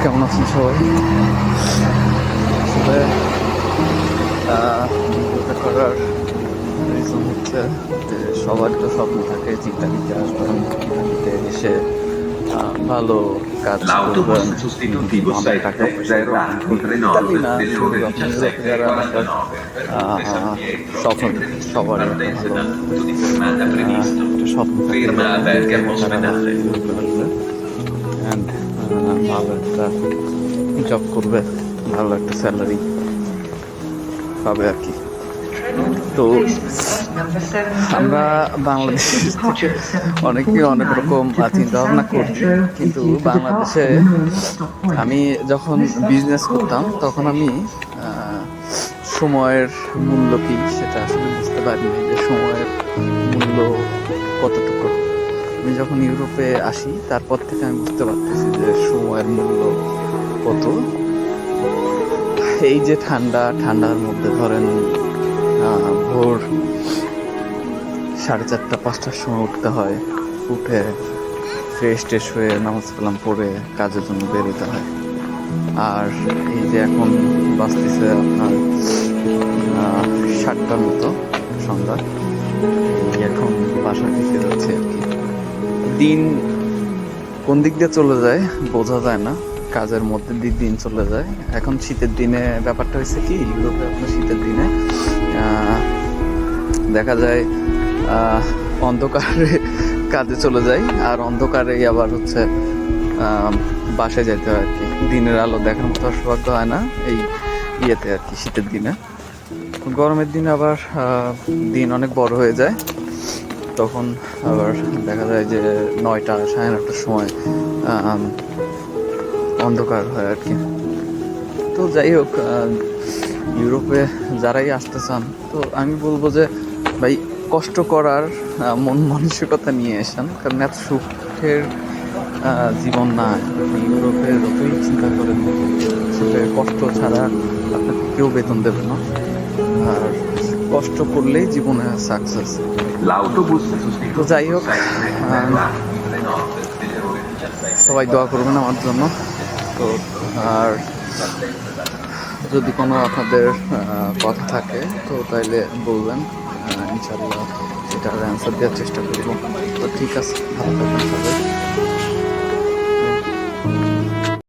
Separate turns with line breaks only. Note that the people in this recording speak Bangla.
কেমন আছেন সবাই? আসলে ভিডিওটা করার রিজন হচ্ছে যে সবার তো স্বপ্ন থাকে যে ইতালিতে আসবেন, ইতালিতে এসে ভালো কাজ করবেন,
L'autobus sostitutivo
অনেক টাকা
7
পয়সা
zero
ইনকাম
anni
করবেন। ইতালি
39
না,
delle
শুধু
ore
আপনি ইউরোপে যারা আসবেন
17:49 per Pesarnieri,
স্বপ্ন
proveniente
থাকে
di
সবারই একটা
partenza
ভালো
dal punto di fermata previsto.
একটা স্বপ্ন থাকে
Ferma a
এরকম যে
Bergamo
তারা
Ospedale.
ইউরোপে আসবে অ্যান্ড ভালো একটা জব করবে, ভালো একটা স্যালারি পাবে আর কি। তো আমরা বাংলাদেশ থেকে অনেকেই অনেক রকম চিন্তা ভাবনা করি, কিন্তু বাংলাদেশে আমি যখন বিজনেস করতাম তখন আমি সময়ের মূল্য কি সেটা আসলে বুঝতে পারিনি, যে সময়ের মূল্য কতটুকু। আমি যখন ইউরোপে আসি তারপর থেকে আমি বুঝতে পারতেছি যে সময়ের মূল্য কত। এই যে ঠান্ডার মধ্যে ধরেন ভোর 4:30-5টার সময় উঠতে হয়, উঠে ফ্রেশ হয়ে নামাজ কালাম পড়ে কাজের জন্য বেরোতে হয়। আর এই যে এখন বাজতেছে আপনার 7টার মতো সন্ধ্যা, এখন বাসার দিকে যাচ্ছে আর কি। দিন কোন দিক দিয়ে চলে যায় বোঝা যায় না, কাজের মধ্যে দিন চলে যায়। এখন শীতের দিনে ব্যাপারটা হয়েছে কি, ইউরোপে আপনার শীতের দিনে দেখা যায় অন্ধকারে কাজে চলে যায়, আর অন্ধকারেই আবার হচ্ছে বাসায় যেতে হয় আর কি। দিনের আলো দেখার মতো সৌভাগ্য হয় না এই ইয়েতে আর কি, শীতের দিনে। গরমের দিনে আবার দিন অনেক বড় হয়ে যায়, তখন আবার দেখা যায় যে 9টা 9:30টার সময় অন্ধকার হয় আর কি। তো যাই হোক, ইউরোপে যারাই আসতে চান, তো আমি বলবো যে ভাই কষ্ট করার মন মানসিকতা নিয়ে আসেন, কারণ এত সুখের জীবন না। আপনি ইউরোপে যতই চিন্তা করেন আসলে কষ্ট ছাড়া আপনাকে কেউ বেতন দেবে না, আর কষ্ট করলেই জীবনে সাকসেস।
L'autobus
তো
sostitutivo
যাই হোক,
7 zero anni alle 9 delle ore 17.
সবাই দোয়া করবেন আমার জন্য। তো আর যদি কোনো আপনাদের কথা থাকে তো তাইলে বলবেন, ইনশাল্লাহ সেটার অ্যান্সার দেওয়ার চেষ্টা করব। তো ঠিক আছে, ভালো থাকবেন সবাই।